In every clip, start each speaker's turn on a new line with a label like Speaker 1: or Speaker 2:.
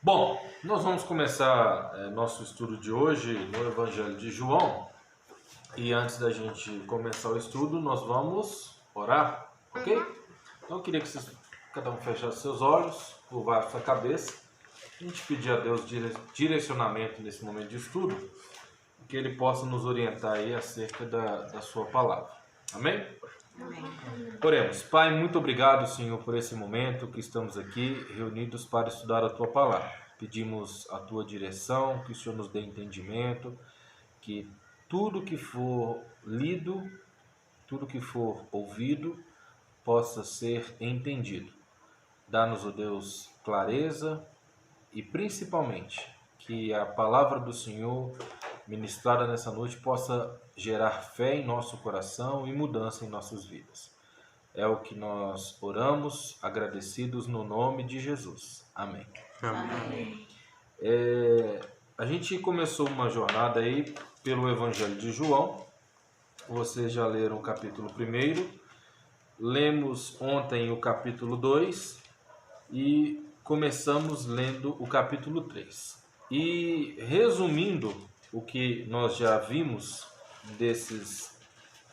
Speaker 1: Bom, nós vamos começar nosso estudo de hoje no Evangelho de João. E antes da gente começar o estudo, nós vamos orar, ok? Então eu queria que cada um fechasse seus olhos, curvasse sua cabeça. A gente pedir a Deus direcionamento nesse momento de estudo, que Ele possa nos orientar aí acerca da sua palavra. Amém?
Speaker 2: Amém.
Speaker 1: Oremos. Pai, muito obrigado, Senhor, por esse momento que estamos aqui reunidos para estudar a Tua palavra. Pedimos a Tua direção, que o Senhor nos dê entendimento, que tudo que for lido, tudo que for ouvido, possa ser entendido. Dá-nos, ó Deus, clareza e principalmente que a palavra do Senhor ministrada nessa noite possa gerar fé em nosso coração e mudança em nossas vidas. É o que nós oramos, agradecidos no nome de Jesus. Amém.
Speaker 2: Amém.
Speaker 1: A gente começou uma jornada aí pelo Evangelho de João. Vocês já leram o capítulo 1. Lemos ontem o capítulo 2 e começamos lendo o capítulo 3. E resumindo o que nós já vimos desses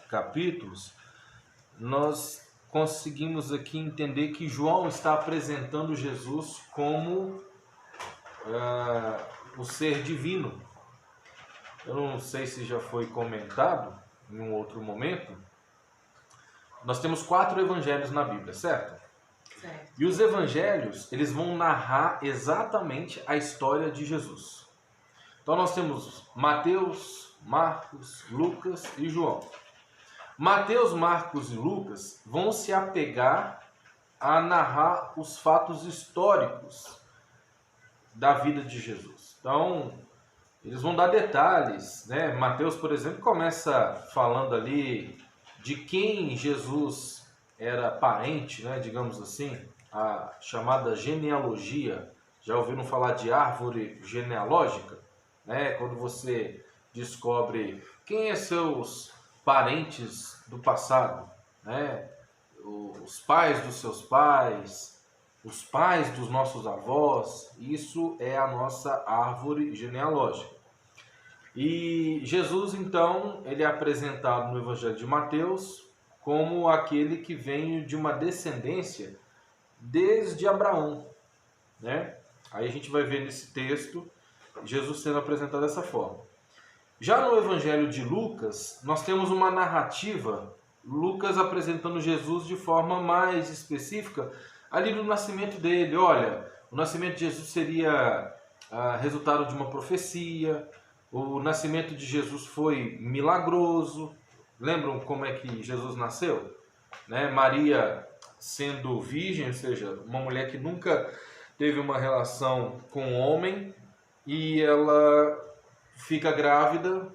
Speaker 1: capítulos, nós conseguimos aqui entender que João está apresentando Jesus como o ser divino. Eu não sei se já foi comentado em um outro momento. Nós temos 4 evangelhos na Bíblia, certo?
Speaker 2: Certo.
Speaker 1: E os evangelhos, eles vão narrar exatamente a história de Jesus. Então nós temos Mateus, Marcos, Lucas e João. Mateus, Marcos e Lucas vão se apegar a narrar os fatos históricos da vida de Jesus. Então, eles vão dar detalhes, né? Mateus, por exemplo, começa falando ali de quem Jesus era parente, né? Digamos assim, a chamada genealogia. Já ouviram falar de árvore genealógica? Né? Quando você descobre quem são seus parentes do passado, né? Os pais dos seus pais, os pais dos nossos avós, isso é a nossa árvore genealógica. E Jesus, então, ele é apresentado no Evangelho de Mateus como aquele que vem de uma descendência desde Abraão, né? Aí a gente vai ver nesse texto Jesus sendo apresentado dessa forma. Já no Evangelho de Lucas, nós temos uma narrativa, Lucas apresentando Jesus de forma mais específica, ali no nascimento dele. Olha, o nascimento de Jesus seria resultado de uma profecia, o nascimento de Jesus foi milagroso. Lembram como é que Jesus nasceu? Né? Maria sendo virgem, ou seja, uma mulher que nunca teve uma relação com homem, e ela fica grávida,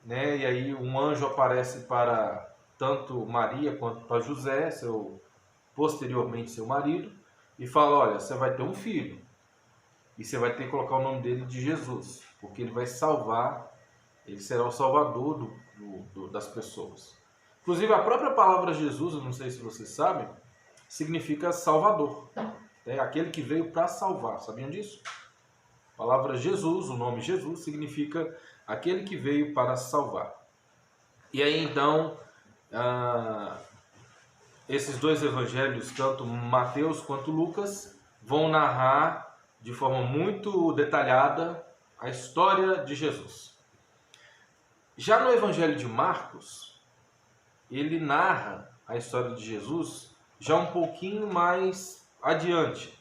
Speaker 1: né? E aí um anjo aparece para tanto Maria quanto para José, posteriormente seu marido, e fala: olha, você vai ter um filho, e você vai ter que colocar o nome dele de Jesus, porque ele vai salvar, ele será o salvador das pessoas. Inclusive a própria palavra Jesus, eu não sei se vocês sabem, significa salvador. É aquele que veio para salvar, sabiam disso? A palavra Jesus, o nome Jesus, significa aquele que veio para salvar. E aí então, esses dois evangelhos, tanto Mateus quanto Lucas, vão narrar de forma muito detalhada a história de Jesus. Já no Evangelho de Marcos, ele narra a história de Jesus já um pouquinho mais adiante.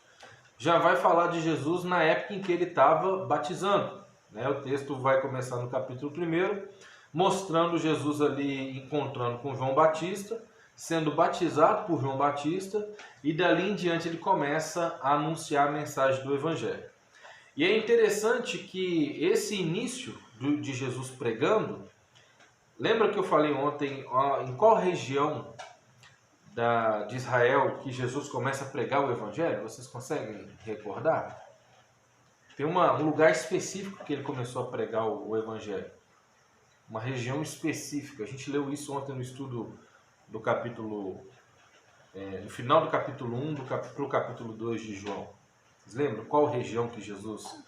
Speaker 1: Já vai falar de Jesus na época em que ele estava batizando, né? O texto vai começar no capítulo 1, mostrando Jesus ali encontrando com João Batista, sendo batizado por João Batista, e dali em diante ele começa a anunciar a mensagem do Evangelho. E é interessante que esse início de Jesus pregando, lembra que eu falei ontem em qual região de Israel que Jesus começa a pregar o Evangelho? Vocês conseguem recordar? Tem um lugar específico que ele começou a pregar o Evangelho. Uma região específica. A gente leu isso ontem no estudo do capítulo, no final do capítulo 1 para o capítulo 2 de João. Vocês lembram qual região que Jesus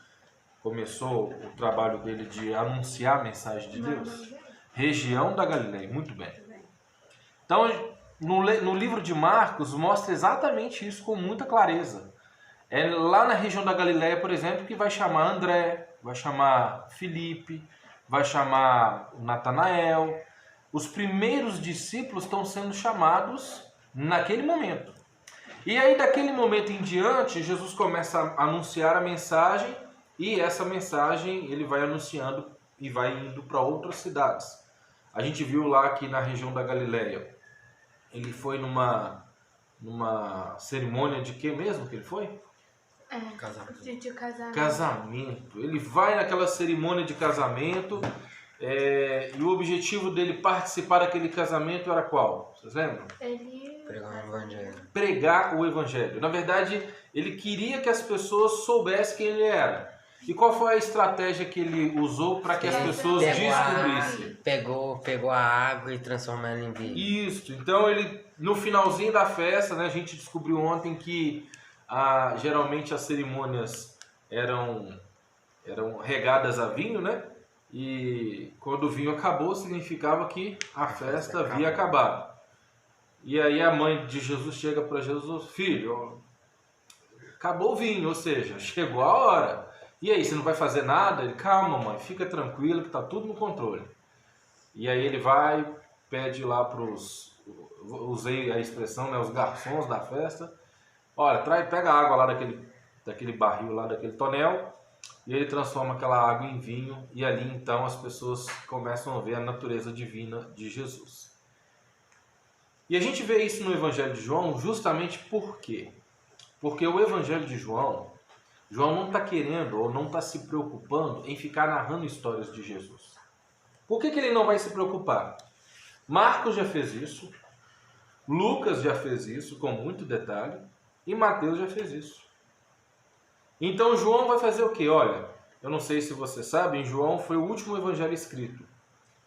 Speaker 1: começou o trabalho dele de anunciar a mensagem de Deus? Região da Galileia, muito bem. Então, no livro de Marcos, mostra exatamente isso com muita clareza. É lá na região da Galileia, por exemplo, que vai chamar André, vai chamar Filipe, vai chamar Natanael. Os primeiros discípulos estão sendo chamados naquele momento. E aí, daquele momento em diante, Jesus começa a anunciar a mensagem, e essa mensagem ele vai anunciando e vai indo para outras cidades. A gente viu lá que na região da Galileia, ele foi numa cerimônia de quê mesmo que ele foi?
Speaker 3: Casamento.
Speaker 1: Casamento. Ele vai naquela cerimônia de casamento, e o objetivo dele participar daquele casamento era qual? Vocês lembram?
Speaker 4: Pregar o evangelho.
Speaker 1: Pregar o evangelho. Na verdade, ele queria que as pessoas soubessem quem ele era. E qual foi a estratégia que ele usou para que as pessoas descobrissem?
Speaker 4: Pegou a água e transformou ela em vinho.
Speaker 1: Isso. Então, ele, no finalzinho da festa, né, a gente descobriu ontem que geralmente as cerimônias eram regadas a vinho, né? E quando o vinho acabou, significava que a festa havia acabado. E aí a mãe de Jesus chega para Jesus: filho, acabou o vinho, ou seja, chegou a hora. E aí, você não vai fazer nada? Ele: calma, mãe, fica tranquilo que está tudo no controle. E aí ele vai, pede lá para usei a expressão, né, os garçons da festa: olha, pega a água lá daquele barril lá, daquele tonel, e ele transforma aquela água em vinho, e ali então as pessoas começam a ver a natureza divina de Jesus. E a gente vê isso no Evangelho de João justamente por quê? Porque o Evangelho de João não está querendo ou não está se preocupando em ficar narrando histórias de Jesus. Por que ele não vai se preocupar? Marcos já fez isso, Lucas já fez isso com muito detalhe, e Mateus já fez isso. Então João vai fazer o quê? Olha, eu não sei se vocês sabem, João foi o último evangelho escrito.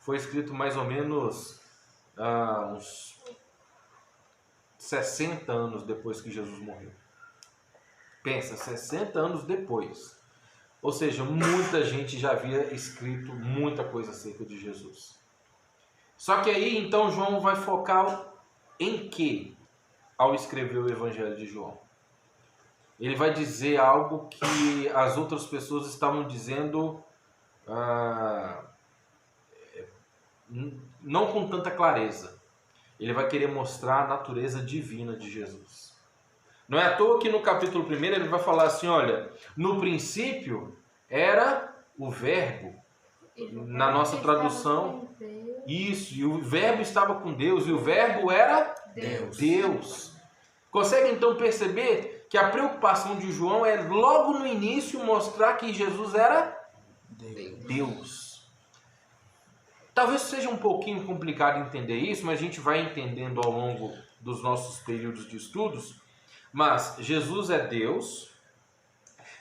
Speaker 1: Foi escrito mais ou menos uns 60 anos depois que Jesus morreu. Pensa, 60 anos depois. Ou seja, muita gente já havia escrito muita coisa acerca de Jesus. Só que aí, então, João vai focar em quê ao escrever o Evangelho de João? Ele vai dizer algo que as outras pessoas estavam dizendo não com tanta clareza. Ele vai querer mostrar a natureza divina de Jesus. Não é à toa que no capítulo 1 ele vai falar assim: olha, no princípio era o verbo. Na nossa tradução, isso, e o verbo estava com Deus, e o verbo era Deus. Consegue então perceber que a preocupação de João é logo no início mostrar que Jesus era Deus. Talvez seja um pouquinho complicado entender isso, mas a gente vai entendendo ao longo dos nossos períodos de estudos. Mas Jesus é Deus,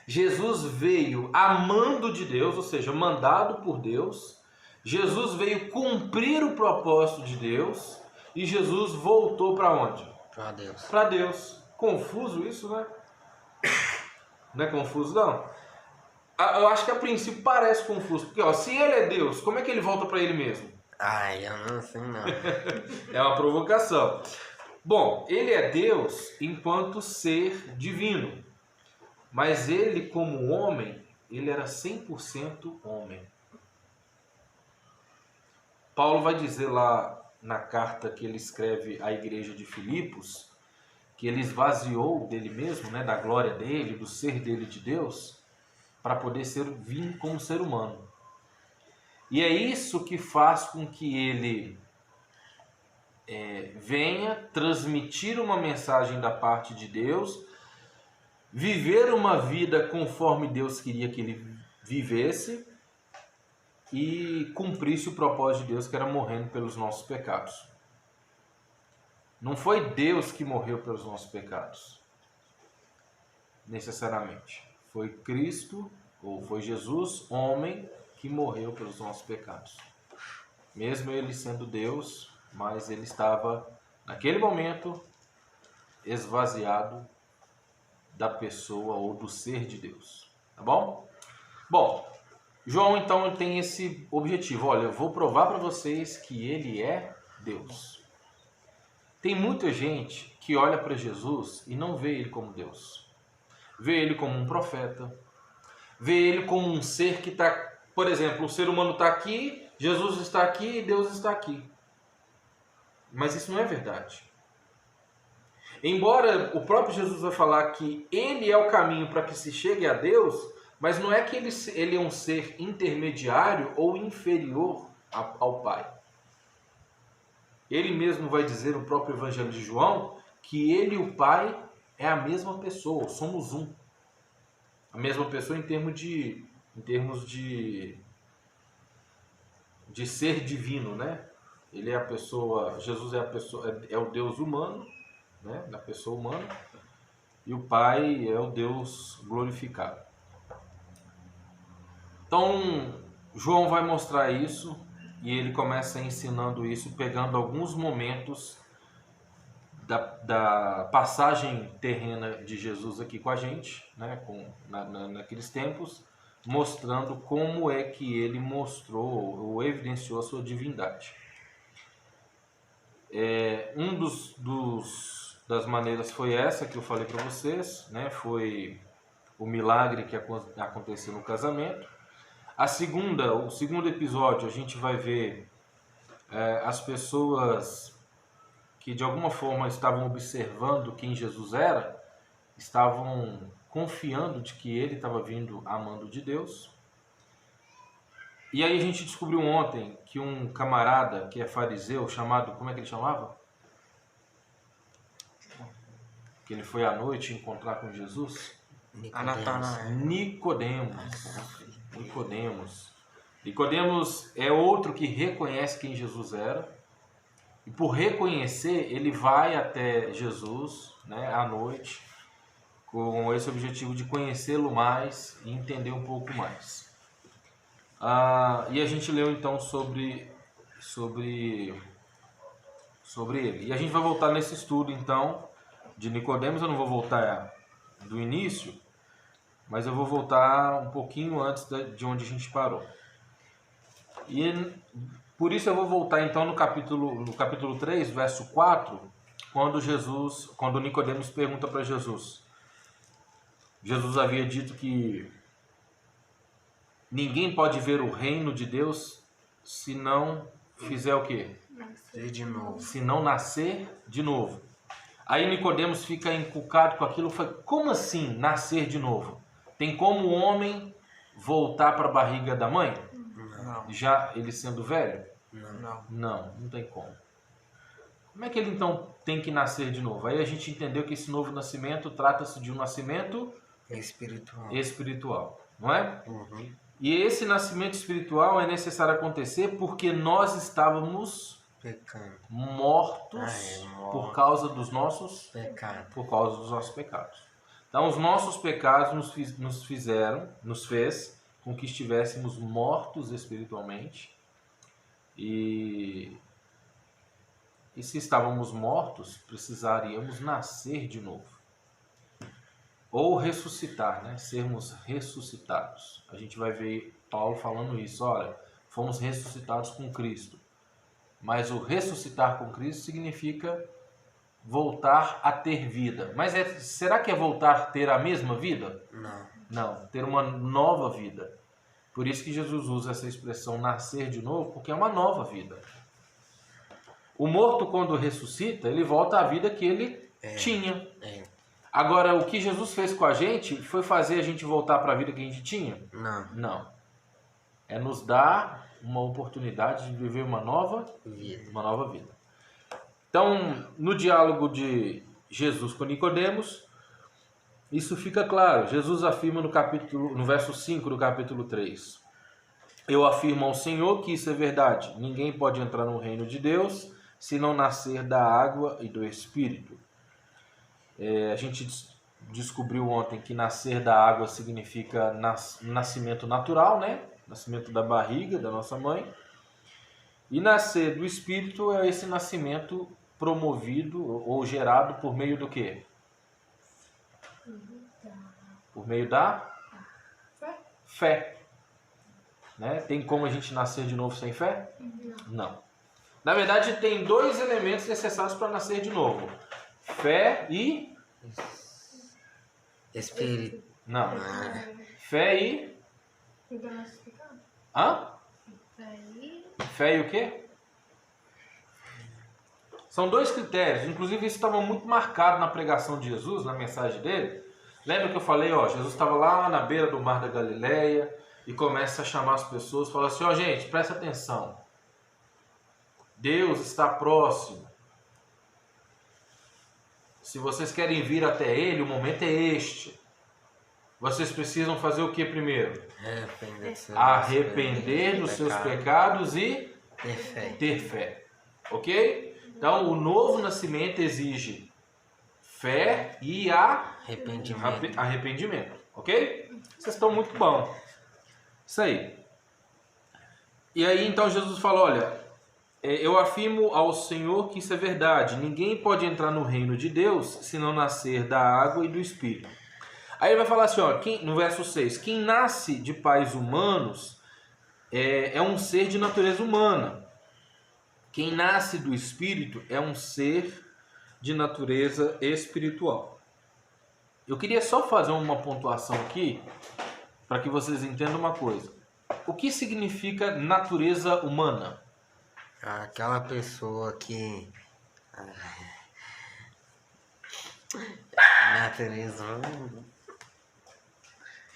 Speaker 1: Jesus veio amando de Deus, ou seja, mandado por Deus, Jesus veio cumprir o propósito de Deus, e Jesus voltou para onde?
Speaker 4: Para Deus.
Speaker 1: Para Deus. Confuso isso, né? Não é confuso, não? Eu acho que a princípio parece confuso, porque se ele é Deus, como é que ele volta para ele mesmo?
Speaker 4: Ai, eu não sei não.
Speaker 1: É uma provocação. Bom, ele é Deus enquanto ser divino, mas ele como homem, ele era 100% homem. Paulo vai dizer lá na carta que ele escreve à igreja de Filipos, que ele esvaziou dele mesmo, né, da glória dele, do ser dele de Deus, para poder vir como ser humano. E é isso que faz com que ele venha transmitir uma mensagem da parte de Deus, viver uma vida conforme Deus queria que ele vivesse e cumprisse o propósito de Deus, que era morrendo pelos nossos pecados. Não foi Deus que morreu pelos nossos pecados, necessariamente. Foi Cristo, ou foi Jesus, homem, que morreu pelos nossos pecados. Mesmo ele sendo Deus, mas ele estava, naquele momento, esvaziado da pessoa ou do ser de Deus. Tá bom? Bom, João então tem esse objetivo. Olha, eu vou provar para vocês que ele é Deus. Tem muita gente que olha para Jesus e não vê ele como Deus. Vê ele como um profeta. Vê ele como um ser que está... Por exemplo, o ser humano está aqui, Jesus está aqui e Deus está aqui. Mas isso não é verdade. Embora o próprio Jesus vai falar que ele é o caminho para que se chegue a Deus, mas não é que ele é um ser intermediário ou inferior ao Pai. Ele mesmo vai dizer no próprio Evangelho de João que ele e o Pai é a mesma pessoa, somos um. A mesma pessoa em termos de ser divino, né? Ele é a pessoa, Jesus é a pessoa, é o Deus humano, né? Da pessoa humana, e o Pai é o Deus glorificado. Então, João vai mostrar isso e ele começa ensinando isso, pegando alguns momentos da passagem terrena de Jesus aqui com a gente, né? Naqueles tempos, mostrando como é que ele mostrou ou evidenciou a sua divindade. Das maneiras foi essa que eu falei para vocês, né? Foi o milagre que aconteceu no casamento. O segundo episódio, a gente vai ver as pessoas que de alguma forma estavam observando quem Jesus era, estavam confiando de que ele estava vindo a mando de Deus. E aí a gente descobriu ontem que um camarada que é fariseu, chamado, como é que ele chamava? Que ele foi à noite encontrar com Jesus? Nicodemos é outro que reconhece quem Jesus era. E por reconhecer, ele vai até Jesus, né, à noite, com esse objetivo de conhecê-lo mais e entender um pouco mais. E a gente leu então sobre ele. E a gente vai voltar nesse estudo então de Nicodemos. Eu não vou voltar do início, mas eu vou voltar um pouquinho antes de onde a gente parou. E por isso eu vou voltar então no capítulo 3, verso 4, quando Nicodemos pergunta para Jesus. Jesus havia dito que ninguém pode ver o reino de Deus se não fizer o quê?
Speaker 4: Nascer de novo.
Speaker 1: Se não nascer de novo. Aí Nicodemos fica encucado com aquilo, fala, como assim nascer de novo? Tem como o homem voltar para a barriga da mãe?
Speaker 4: Não.
Speaker 1: Já ele sendo velho? Não tem como. Como é que ele então tem que nascer de novo? Aí a gente entendeu que esse novo nascimento trata-se de um nascimento espiritual, não é?
Speaker 4: Uhum.
Speaker 1: E esse nascimento espiritual é necessário acontecer porque nós estávamos
Speaker 4: Pecando.
Speaker 1: mortos por causa dos nossos pecados. Então os nossos pecados nos fez com que estivéssemos mortos espiritualmente. E se estávamos mortos, precisaríamos nascer de novo. Ou ressuscitar, né? Sermos ressuscitados. A gente vai ver Paulo falando isso. Olha, fomos ressuscitados com Cristo. Mas o ressuscitar com Cristo significa voltar a ter vida. Mas será que é voltar a ter a mesma vida? Não, ter uma nova vida. Por isso que Jesus usa essa expressão nascer de novo, porque é uma nova vida. O morto, quando ressuscita, ele volta à vida que ele tinha. Agora, o que Jesus fez com a gente foi fazer a gente voltar para a vida que a gente tinha? Não. É nos dar uma oportunidade de viver uma nova vida. Então, no diálogo de Jesus com Nicodemos, isso fica claro. Jesus afirma no verso 5 do capítulo 3. Eu afirmo ao Senhor que isso é verdade. Ninguém pode entrar no reino de Deus se não nascer da água e do Espírito. A gente descobriu ontem que nascer da água significa nascimento natural, né? Nascimento da barriga da nossa mãe. E nascer do Espírito é esse nascimento promovido ou gerado por meio do quê? Por meio da
Speaker 3: Fé?
Speaker 1: fé. Né? Tem como a gente nascer de novo sem fé? Não. Na verdade, tem dois elementos necessários para nascer de novo: fé e.
Speaker 4: Espírito.
Speaker 1: Não. Fé e. Hã? Fé e o quê? São dois critérios. Inclusive, isso estava muito marcado na pregação de Jesus, na mensagem dele. Lembra que eu falei, ó, Jesus estava lá na beira do mar da Galileia e começa a chamar as pessoas, fala assim, ó, gente, presta atenção. Deus está próximo. Se vocês querem vir até Ele, o momento é este. Vocês precisam fazer o que primeiro? Arrepender dos seus pecados e ter fé. Ok? Então, o novo nascimento exige fé e arrependimento. Ok? Vocês estão muito bom. Isso aí. E aí, então, Jesus falou, olha, eu afirmo ao Senhor que isso é verdade. Ninguém pode entrar no reino de Deus se não nascer da água e do Espírito. Aí ele vai falar assim, ó, no verso 6, quem nasce de pais humanos é um ser de natureza humana. Quem nasce do Espírito é um ser de natureza espiritual. Eu queria só fazer uma pontuação aqui, para que vocês entendam uma coisa. O que significa natureza humana?
Speaker 4: Aquela pessoa que... Natureza humana.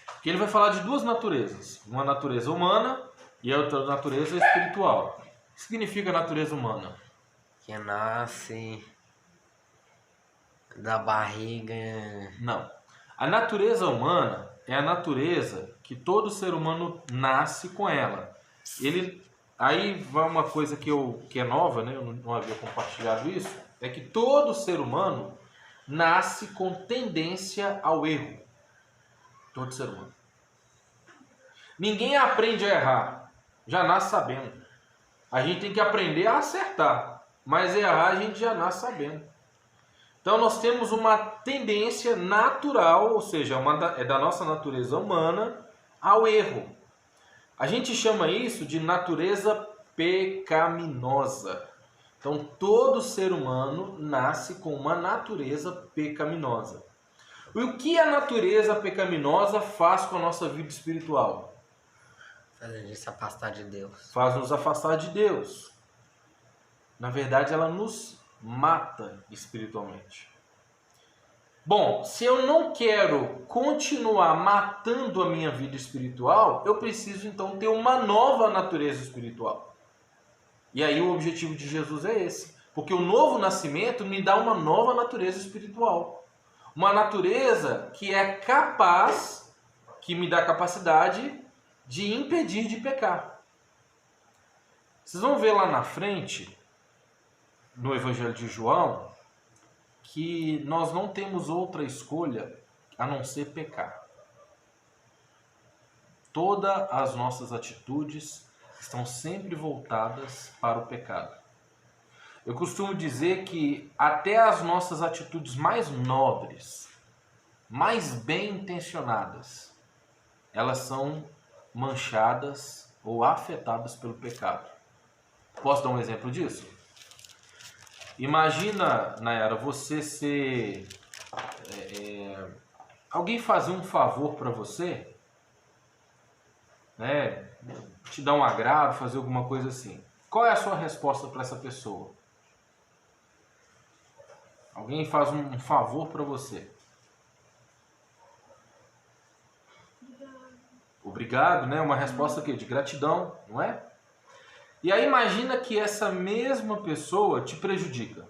Speaker 1: Porque ele vai falar de duas naturezas. Uma natureza humana e a outra natureza espiritual. O que significa natureza humana?
Speaker 4: Que nasce da barriga.
Speaker 1: Não. A natureza humana é a natureza que todo ser humano nasce com ela. Aí vai uma coisa que é nova, né? Eu não havia compartilhado isso. É que todo ser humano nasce com tendência ao erro. Todo ser humano. Ninguém aprende a errar. Já nasce sabendo. A gente tem que aprender a acertar. Mas errar a gente já nasce sabendo. Então nós temos uma tendência natural, ou seja, é da nossa natureza humana, ao erro. A gente chama isso de natureza pecaminosa. Então todo ser humano nasce com uma natureza pecaminosa. E o que a natureza pecaminosa faz com a nossa vida espiritual?
Speaker 4: Faz a gente se afastar de Deus.
Speaker 1: Faz nos afastar de Deus. Na verdade, ela nos mata espiritualmente. Bom, se eu não quero continuar matando a minha vida espiritual, eu preciso então ter uma nova natureza espiritual. E aí o objetivo de Jesus é esse. Porque o novo nascimento me dá uma nova natureza espiritual. Uma natureza que é capaz, que me dá capacidade de impedir de pecar. Vocês vão ver lá na frente, no Evangelho de João, que nós não temos outra escolha a não ser pecar. Todas as nossas atitudes estão sempre voltadas para o pecado. Eu costumo dizer que até as nossas atitudes mais nobres, mais bem intencionadas, elas são manchadas ou afetadas pelo pecado. Posso dar um exemplo disso? Imagina, Nayara, você ser... alguém fazer um favor para você, né? Te dar um agrado, fazer alguma coisa assim. Qual é a sua resposta para essa pessoa? Alguém faz um favor para você. Obrigado, né? Uma resposta aqui de gratidão, não é? E aí imagina que essa mesma pessoa te prejudica.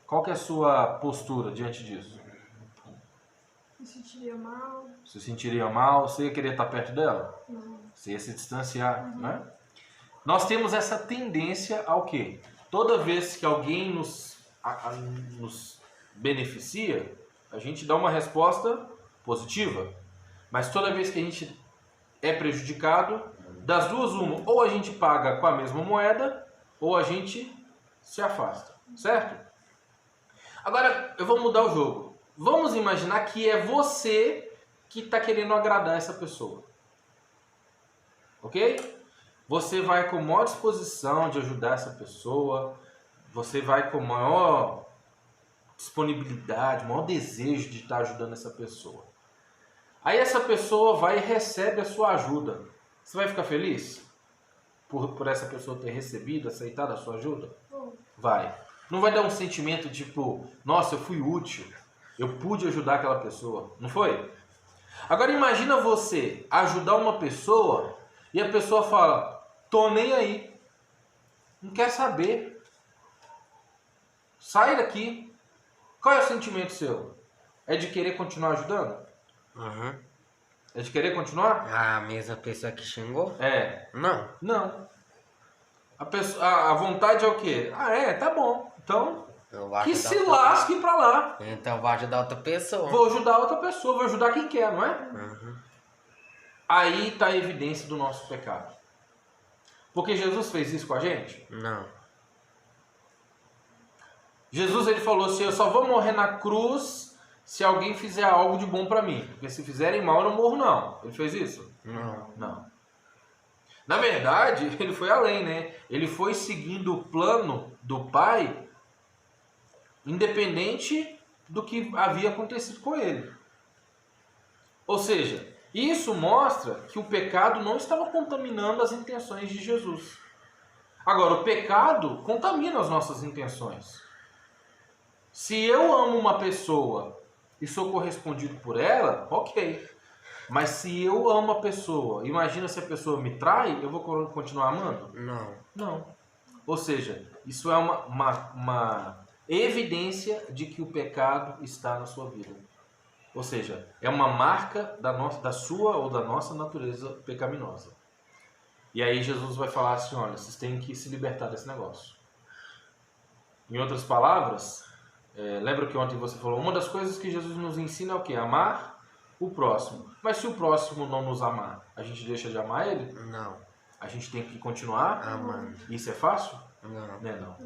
Speaker 1: Qual que é a sua postura diante disso?
Speaker 3: Me sentiria mal.
Speaker 1: Você se sentiria mal? Você ia querer estar perto dela?
Speaker 3: Não.
Speaker 1: Você ia se distanciar, né? Nós temos essa tendência ao quê? Toda vez que alguém nos beneficia, a gente dá uma resposta positiva. Mas toda vez que a gente é prejudicado, das duas uma, ou a gente paga com a mesma moeda, ou a gente se afasta, certo? Agora, eu vou mudar o jogo. Vamos imaginar que é você que está querendo agradar essa pessoa. Ok? Você vai com maior disposição de ajudar essa pessoa. Você vai com maior disponibilidade, maior desejo de estar ajudando essa pessoa. Aí essa pessoa vai e recebe a sua ajuda. Você vai ficar feliz por essa pessoa ter recebido, aceitado a sua ajuda? Vai. Não vai dar um sentimento tipo, nossa, eu fui útil, eu pude ajudar aquela pessoa. Não foi? Agora imagina você ajudar uma pessoa e a pessoa fala, tô nem aí, não quer saber, sai daqui. Qual é o sentimento seu? É de querer continuar ajudando?
Speaker 4: Uhum.
Speaker 1: É de querer continuar?
Speaker 4: A mesma pessoa que xingou?
Speaker 1: É.
Speaker 4: Não.
Speaker 1: Não. A vontade é o quê? Ah, é, tá bom. Então,
Speaker 4: Eu vou
Speaker 1: que
Speaker 4: ajudar
Speaker 1: se
Speaker 4: outra
Speaker 1: lasque pra lá.
Speaker 4: pessoa. Então vai ajudar outra pessoa.
Speaker 1: Vou ajudar outra pessoa, vou ajudar quem quer, não é?
Speaker 4: Uhum.
Speaker 1: Aí está a evidência do nosso pecado. Porque Jesus fez isso com a gente?
Speaker 4: Não.
Speaker 1: Jesus ele falou assim, eu só vou morrer na cruz se alguém fizer algo de bom para mim. Porque se fizerem mal eu não morro não. Ele fez isso?
Speaker 4: Não.
Speaker 1: Não. Na verdade, ele foi além, né? Ele foi seguindo o plano do Pai, independente do que havia acontecido com ele. Ou seja, isso mostra que o pecado não estava contaminando as intenções de Jesus. Agora, o pecado contamina as nossas intenções. Se eu amo uma pessoa e sou correspondido por ela, ok. Mas se eu amo a pessoa, imagina se a pessoa me trai, eu vou continuar amando?
Speaker 4: Não.
Speaker 1: Não. Ou seja, isso é uma evidência de que o pecado está na sua vida. Ou seja, é uma marca da sua ou da nossa natureza pecaminosa. E aí Jesus vai falar assim, olha, vocês têm que se libertar desse negócio. Em outras palavras, lembra que ontem você falou, uma das coisas que Jesus nos ensina é o quê? Amar o próximo. Mas se o próximo não nos amar, a gente deixa de amar ele?
Speaker 4: Não.
Speaker 1: A gente tem que continuar
Speaker 4: Amando.
Speaker 1: Isso é fácil?
Speaker 4: Não.
Speaker 1: Não é não.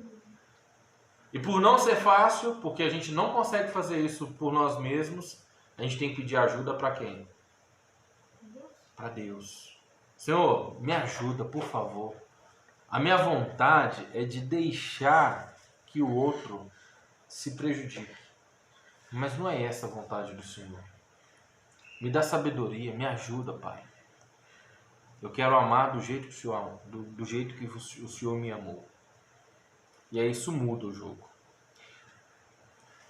Speaker 1: E por não ser fácil, porque a gente não consegue fazer isso por nós mesmos, a gente tem que pedir ajuda para quem? Para Deus. Senhor, me ajuda, por favor. A minha vontade é de deixar que o outro se prejudique. Mas não é essa a vontade do Senhor. Me dá sabedoria, me ajuda, Pai. Eu quero amar do jeito que o Senhor, do jeito que o Senhor me amou. E aí isso muda o jogo.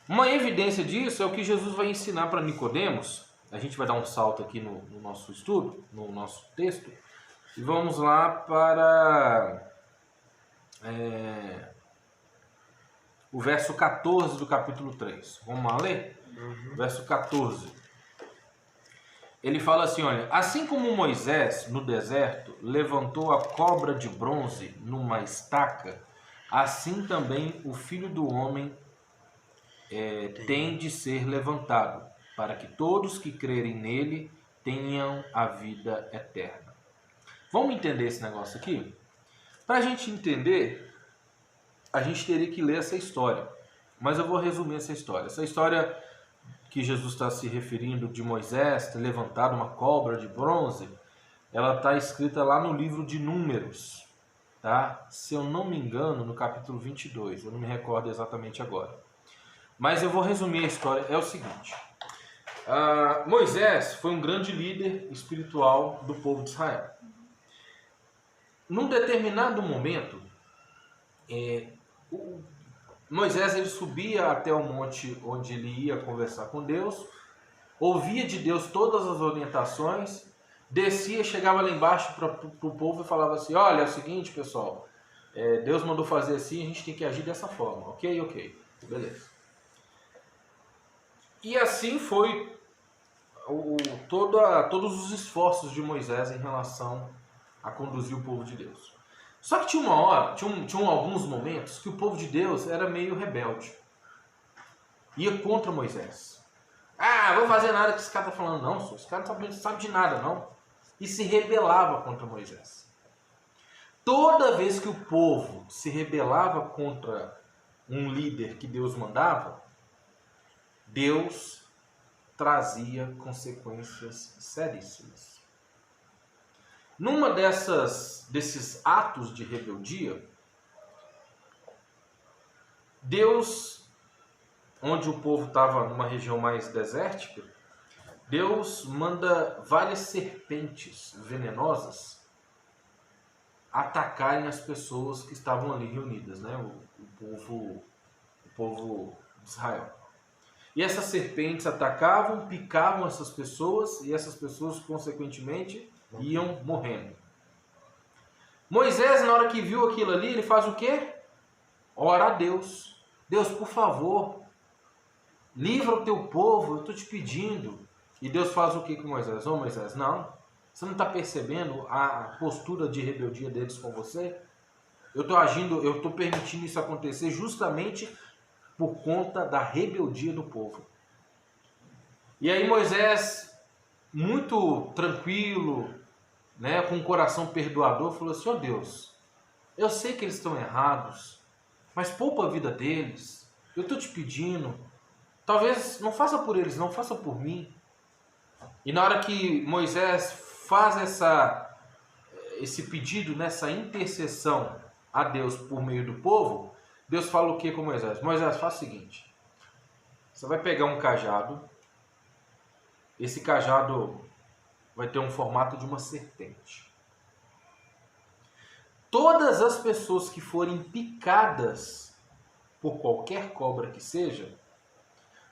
Speaker 1: Uma evidência disso é o que Jesus vai ensinar para Nicodemos. A gente vai dar um salto aqui no nosso estudo, no nosso texto. E vamos lá para o verso 14 do capítulo 3. Vamos lá ler? Verso 14. Ele fala assim, olha, assim como Moisés no deserto levantou a cobra de bronze numa estaca, assim também o Filho do Homem tem de ser levantado, para que todos que crerem nele tenham a vida eterna. Vamos entender esse negócio aqui? Para a gente entender, a gente teria que ler essa história, mas eu vou resumir essa história. Essa história que Jesus está se referindo de Moisés ter levantado uma cobra de bronze, ela está escrita lá no livro de Números, tá? Se eu não me engano, no capítulo 22, eu não me recordo exatamente agora. Mas eu vou resumir a história, é o seguinte. Moisés foi um grande líder espiritual do povo de Israel. Num determinado momento, Moisés ele subia até o monte onde ele ia conversar com Deus, ouvia de Deus todas as orientações, descia, chegava lá embaixo para o povo e falava assim, olha, é o seguinte pessoal, Deus mandou fazer assim, a gente tem que agir dessa forma, ok, beleza. E assim foi todos os esforços de Moisés em relação a conduzir o povo de Deus. Só que tinha uma hora, tinham alguns momentos que o povo de Deus era meio rebelde. Ia contra Moisés. Vou fazer nada que esse cara está falando. Não, esse cara não sabe de nada, não. E se rebelava contra Moisés. Toda vez que o povo se rebelava contra um líder que Deus mandava, Deus trazia consequências seríssimas. Numa desses atos de rebeldia, Deus, onde o povo estava numa região mais desértica, Deus manda várias serpentes venenosas atacarem as pessoas que estavam ali reunidas, né? O povo de Israel. E essas serpentes atacavam, picavam essas pessoas, e essas pessoas, consequentemente, iam morrendo. Moisés, na hora que viu aquilo ali, ele faz o quê? Ora a Deus. Deus, por favor, livra o teu povo, eu estou te pedindo. E Deus faz o que com Moisés? Ô Moisés, não, você não está percebendo a postura de rebeldia deles com você? Eu estou permitindo isso acontecer justamente por conta da rebeldia do povo. E aí Moisés, muito tranquilo, né, com o coração perdoador, falou assim: ó Deus, eu sei que eles estão errados, mas poupa a vida deles, eu estou te pedindo, talvez não faça por eles, não faça por mim. E na hora que Moisés faz esse pedido, nessa intercessão a Deus por meio do povo, Deus fala o que com Moisés? Moisés, faz o seguinte, você vai pegar um cajado, esse cajado vai ter um formato de uma serpente. Todas as pessoas que forem picadas por qualquer cobra que seja,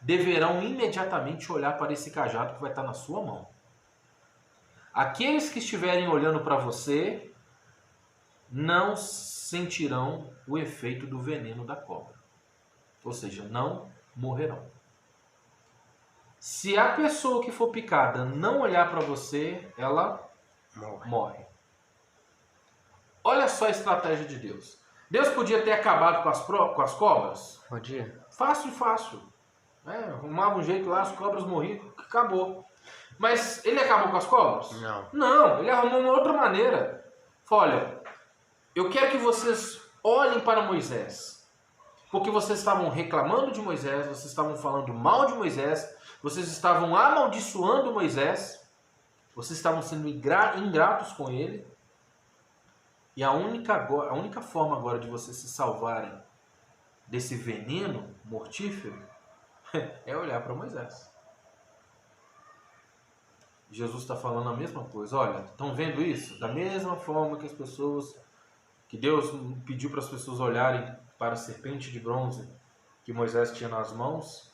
Speaker 1: deverão imediatamente olhar para esse cajado que vai estar na sua mão. Aqueles que estiverem olhando para você não sentirão o efeito do veneno da cobra. Ou seja, não morrerão. Se a pessoa que for picada não olhar para você, ela morre. Olha só a estratégia de Deus. Deus podia ter acabado com as cobras?
Speaker 4: Podia.
Speaker 1: Fácil. Arrumava um jeito lá, as cobras morriam, acabou. Mas ele acabou com as cobras? Não, ele arrumou uma outra maneira. Falou: olha, eu quero que vocês olhem para Moisés, porque vocês estavam reclamando de Moisés, vocês estavam falando mal de Moisés, vocês estavam amaldiçoando Moisés, vocês estavam sendo ingratos com ele, e a única forma agora de vocês se salvarem desse veneno mortífero é olhar para Moisés. Jesus está falando a mesma coisa. Olha, estão vendo isso? Da mesma forma que as pessoas, que Deus pediu para as pessoas olharem para a serpente de bronze que Moisés tinha nas mãos,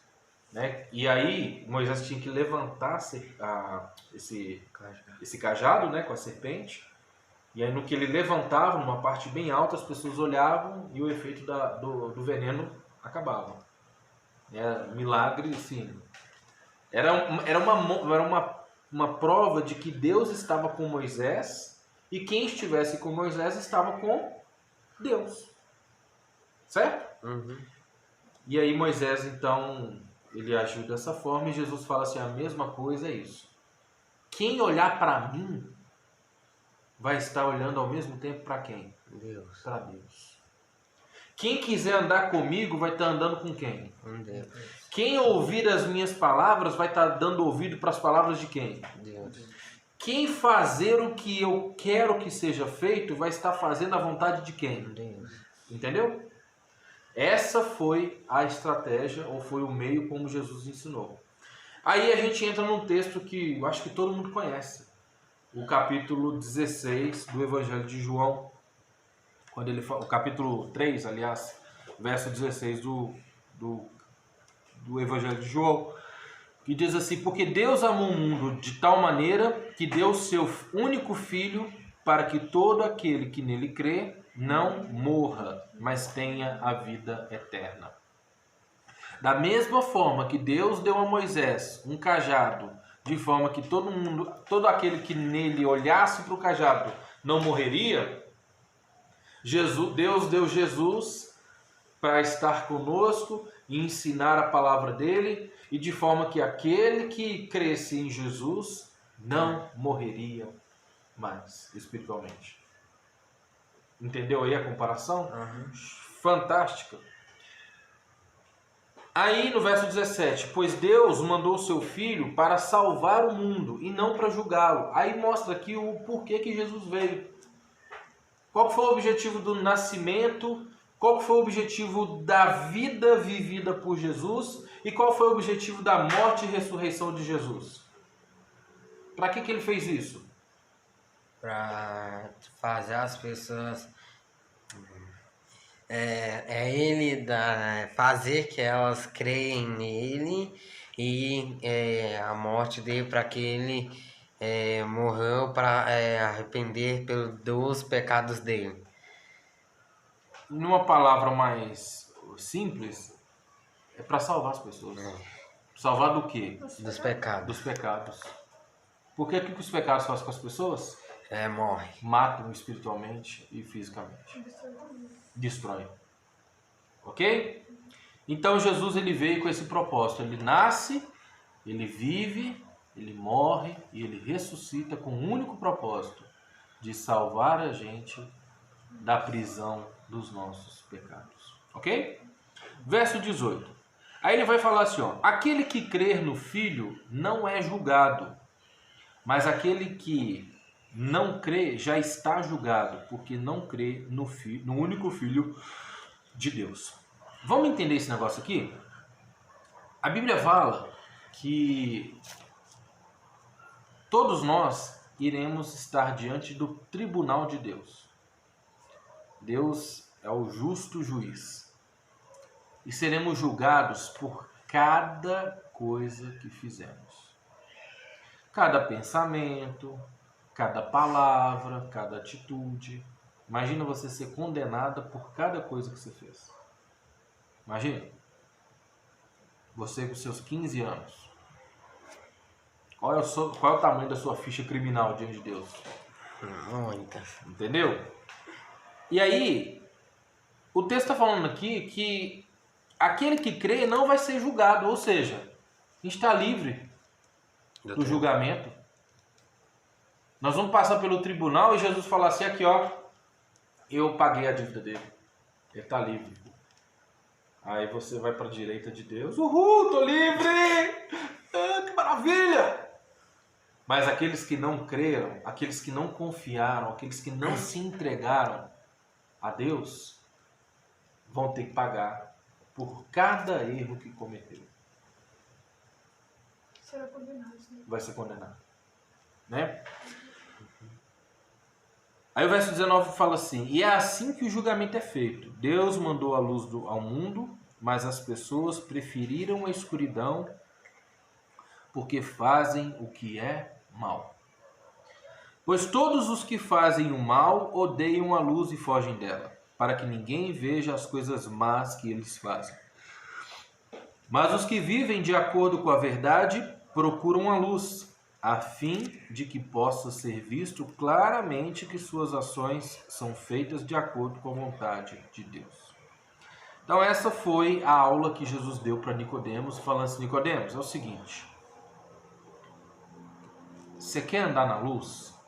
Speaker 1: né? E aí Moisés tinha que levantar esse cajado, né, com a serpente. E aí no que ele levantava, numa parte bem alta, as pessoas olhavam e o efeito do veneno acabava. Milagre, sim. Era uma prova de que Deus estava com Moisés, e quem estivesse com Moisés estava com Deus. Certo?
Speaker 4: Uhum.
Speaker 1: E aí Moisés, então, ele agiu dessa forma, e Jesus fala assim: a mesma coisa é isso. Quem olhar para mim vai estar olhando ao mesmo tempo para quem?
Speaker 4: Deus.
Speaker 1: Para Deus. Quem quiser andar comigo vai estar andando com quem?
Speaker 4: Com Deus.
Speaker 1: Quem ouvir as minhas palavras vai estar dando ouvido para as palavras de quem?
Speaker 4: Deus.
Speaker 1: Quem fazer o que eu quero que seja feito vai estar fazendo a vontade de quem?
Speaker 4: Deus.
Speaker 1: Entendeu? Essa foi a estratégia, ou foi o meio como Jesus ensinou. Aí a gente entra num texto que eu acho que todo mundo conhece. O capítulo 16 do Evangelho de João. Quando ele fala, o capítulo 3, aliás, verso 16 do Evangelho de João, que diz assim: porque Deus amou o mundo de tal maneira que deu o seu único Filho, para que todo aquele que nele crê não morra, mas tenha a vida eterna. Da mesma forma que Deus deu a Moisés um cajado, de forma que todo aquele que nele olhasse para o cajado não morreria, Deus deu Jesus para estar conosco e ensinar a palavra dele, e de forma que aquele que cresce em Jesus não morreria mais espiritualmente. Entendeu aí a comparação?
Speaker 4: Uhum.
Speaker 1: Fantástica. Aí no verso 17, pois Deus mandou o seu Filho para salvar o mundo e não para julgá-lo. Aí mostra aqui o porquê que Jesus veio. Qual foi o objetivo do nascimento? Qual foi o objetivo da vida vivida por Jesus? E qual foi o objetivo da morte e ressurreição de Jesus? Para que ele fez isso?
Speaker 4: Para fazer as pessoas ele fazer que elas creem nele e a morte dele para que ele morreu para arrepender dos pecados dele.
Speaker 1: Numa palavra mais simples, é para salvar as pessoas. Salvar do quê?
Speaker 4: Dos pecados.
Speaker 1: Dos pecados. Porque o que os pecados fazem com as pessoas?
Speaker 4: Morre.
Speaker 1: Matam espiritualmente e fisicamente. Destrói. Ok? Então Jesus ele veio com esse propósito. Ele nasce, ele vive, ele morre e ele ressuscita com o único propósito de salvar a gente da prisão dos nossos pecados. Ok? Verso 18. Aí ele vai falar assim, ó, aquele que crer no Filho não é julgado, mas aquele que não crê já está julgado, porque não crê no único Filho de Deus. Vamos entender esse negócio aqui? A Bíblia fala que todos nós iremos estar diante do tribunal de Deus. Deus é o justo juiz. E seremos julgados por cada coisa que fizemos. Cada pensamento, cada palavra, cada atitude. Imagina você ser condenada por cada coisa que você fez. Imagina. Você com seus 15 anos. Qual é o tamanho da sua ficha criminal diante de Deus?
Speaker 4: Muita.
Speaker 1: Entendeu? E aí, o texto está falando aqui que aquele que crê não vai ser julgado. Ou seja, a gente está livre do julgamento. Nós vamos passar pelo tribunal e Jesus falar assim, aqui ó, eu paguei a dívida dele. Ele está livre. Aí você vai para a direita de Deus. Uhul, tô livre! Ah, que maravilha! Mas aqueles que não creram, aqueles que não confiaram, aqueles que não se entregaram a Deus, vão ter que pagar por cada erro que cometeu.
Speaker 3: Será condenado, né?
Speaker 1: Vai ser condenado. Né? Aí o verso 19 fala assim, e é assim que o julgamento é feito. Deus mandou a luz ao mundo, mas as pessoas preferiram a escuridão porque fazem o que é mal. Pois todos os que fazem o mal odeiam a luz e fogem dela, para que ninguém veja as coisas más que eles fazem. Mas os que vivem de acordo com a verdade procuram a luz, a fim de que possa ser visto claramente que suas ações são feitas de acordo com a vontade de Deus. Então essa foi a aula que Jesus deu para Nicodemos, falando assim, Nicodemos, é o seguinte, você quer andar na luz?